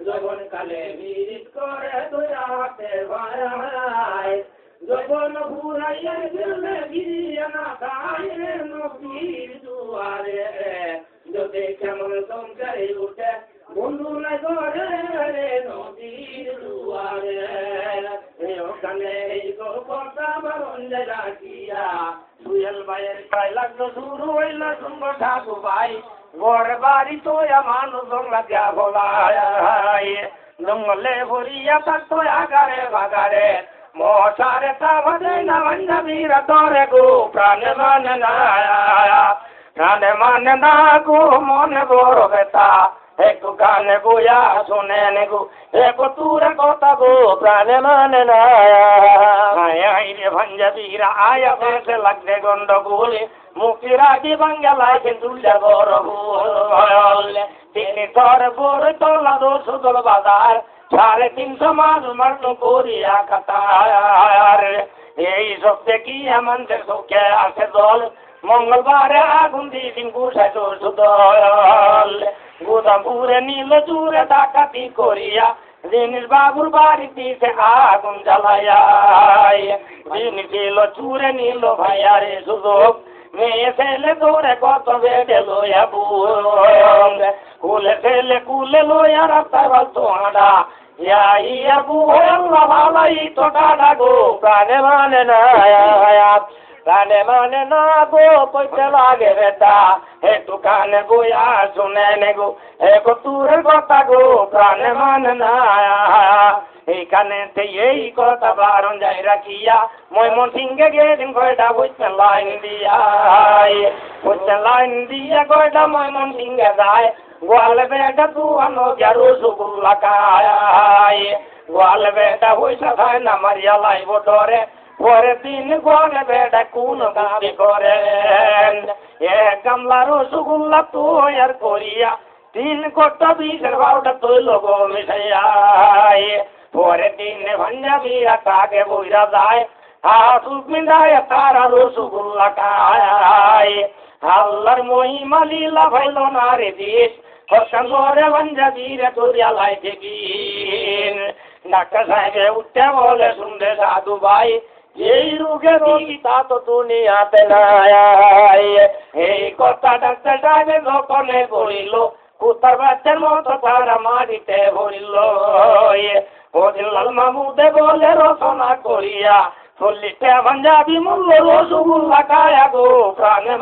যখন কালে বিরিত করে তুই হাতে ভাই যখন ঘুরাইয়া গেলে গিয়ে না খায় নবীর দুয়ারে যদি কেমন সংসারে উঠে বন্ধু না করে রে নদীর দুয়ারে ওখানে এই কথা বরণ রাখিয়া দুয়েল ভাইয়ের পাই লাগলো শুরু হইল শুনবো ঠাকু ভাই ঘর বাড়ি তো মানুষ জঙ্গলা দিয়া বলায় জঙ্গলে ভরিয়া থাকতো আগারে বাগারে মশারে তামারে না বান্ধবীরা তোরে গো প্রাণে মানে না গো মনে বড় বেতা একটু গানে গোয়া শোনে নে গো এক তোর কথা গো প্রাণে মানে না রে ভাঞ্জাবীরা আয়া বেসে লাগছে গন্ডগোল মুক্তিরাজি বাঙ্গালায় কিন্তু বড় ভুল তিনি তোর বড় তোলা দোষ দোল বাজার 350 মাস মারল করিয়া কাতার এই সব দেখি আমাদের চোখে আসে দল মঙ্গলবারে আগুন দিন গুছাই দোষ দল গোদামপুরে নীল জুড়ে ডাকাতি করিয়া জিনিস বাবুর বাড়ি দিতে আগুন জ্বালাইয়া জিনিস ছিল চুরে নিল ভাইয়ারে সুযোগ মেয়ে ছেলে ধরে কত বেড়ে লইয়া কুলে ছেলে কুলে লইয়া রাস্তায় বলতো হাঁটা ইয়া বুয়া ভালাই তো কাটা গো প্রাণে মানে না প্রাণে মানে না গো পয়সা লাগে বেটা একটু কানে গোয়া শুনে নে গো এক তোর কথা গো প্রাণে মানে না এইখানে এই কথা বারণ যাই রাখিয়া ময়মন সিংহে গেদিন কয়টা বুঝছেন লাইন দিয়া কয়টা ময়মন সিংহে যায় গোয়াল বেটা তু আনো গ্যারো সুগুল্লা খায় গোয়াল বেটা হইসা খায় না মারিয়া লাইব ডরে পরে দিন গোয়ালে বেটা কোন গাড়ি করে এক গামলা রসগুল্লা তো আর করিয়া 3 কোটা 20 বারোটা তৈল গো মিশাইয়া পরে দিন ভাঞ্জাবীরা তাকে বইরা যায় হাসুক মিলায় তারা রসগুল্লা খায় আল্লাহর মহিমা লীলা ভাইল না রে দিস হসঙ্গরে ভাঞ্জাবীরা তোরিয়া লাই দেখিন ডাক্তার সাহেবে উঠতে বলে শুনবে সাধু ভাই এই রোগে তা তো দুনিয়াতে নাই এই কথা ডাক্তার সাহেবে যখনে বলিল কুতার বাচ্চার মতো তারা মাটিতে ভরিল লাল মামুদে বলে রচনা করিয়া 40টা পাঞ্জাবি মূল্য রসগুল্লা খায়া গো প্রাণে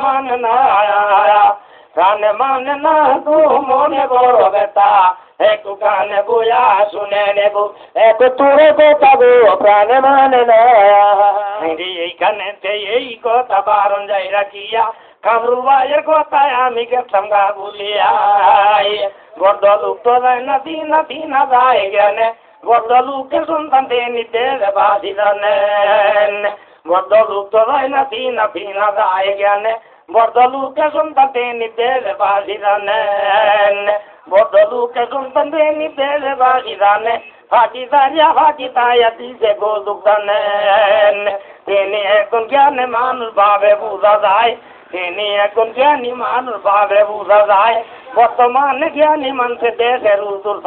মানে না গো মনে বড় বেতা একটু কানে বইয়া শুনে নেব এক তোরে কথা গো প্রাণে মানে না এইখানে এই কথা বারণ যাই রাখিয়া কামরুল ভাইয়ের কথায় আমি গেছিলাম গা বলিয়া গর্দ লোক তো যায় না দিনা যায় জ্ঞানে গর্দ লোকের সন্তান নিতে বাসি জানেন গর্দ লোক তো যায় না দিনা যায় জ্ঞানে বর্দ লোকের সন্তান নিতে বাসি জানেন বর্দ লোকের সন্তান নিতে বাসি জানে ফাঁকি তাইয়া দিছে গো লোক জানেন তিনি এখন জ্ঞানে মানুষ ভাবে বোঝা যায় তিনি এখন জ্ঞানী মানুষ ভাবে বোঝা যায় বর্তমানে জ্ঞানী মানুষের দেশের উত্তর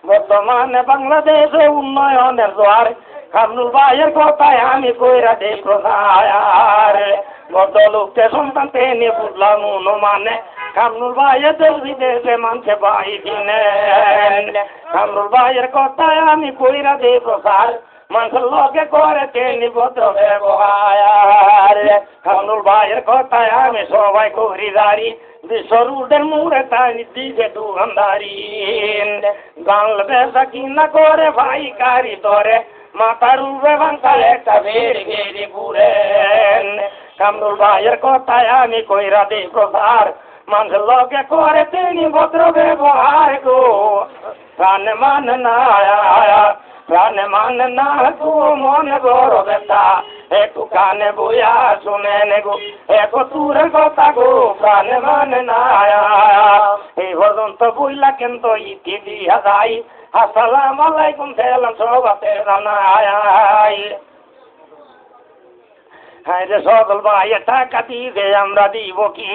বর্তমানে বাংলাদেশে উন্নয়নের জোয়ার কামরুল ভাইয়ের কথায় আমি কইরা দেই প্রসার বর্দ লোককে সন্তান তিনি বুঝলাম মানে কামরুল ভাইয়ের দেশ বিদেশে মানছে ভাই দিনেন কামরুল ভাইয়ের কথায় আমি কইরা দেই প্রসার মানুষের লোকে করে তিনি ভদ্র ব্যবহার কামরুল ভাইয়ের কথায় আমি সবাই করি দাঁড়ি বিশ্বরুদের মুড়ে তাই দিছে দোকানদারি গাল বেচা কিনা করে ভাই কারি ধরে মাথার উপরে ভাঙা একটা বেড়ি পুরেন কামরুল ভাইয়ের কথায় আমি কইরা দেই প্রসার মানুষের লোকে করে তিনি ভদ্র ব্যবহার গো প্রাণে মানে না গো মনে বড় বেতা একটু কানে বইয়া শুনে নে গো এক তোর কথা গো প্রাণে মানে না এই পর্যন্ত বইলা কিন্তু ইতি দিয়া যাই আসসালামু আলাইকুম সালাম সবাতে জানাই হ্যাঁ রে সদল ভাই টাকা দিয়ে আমরা দিব কি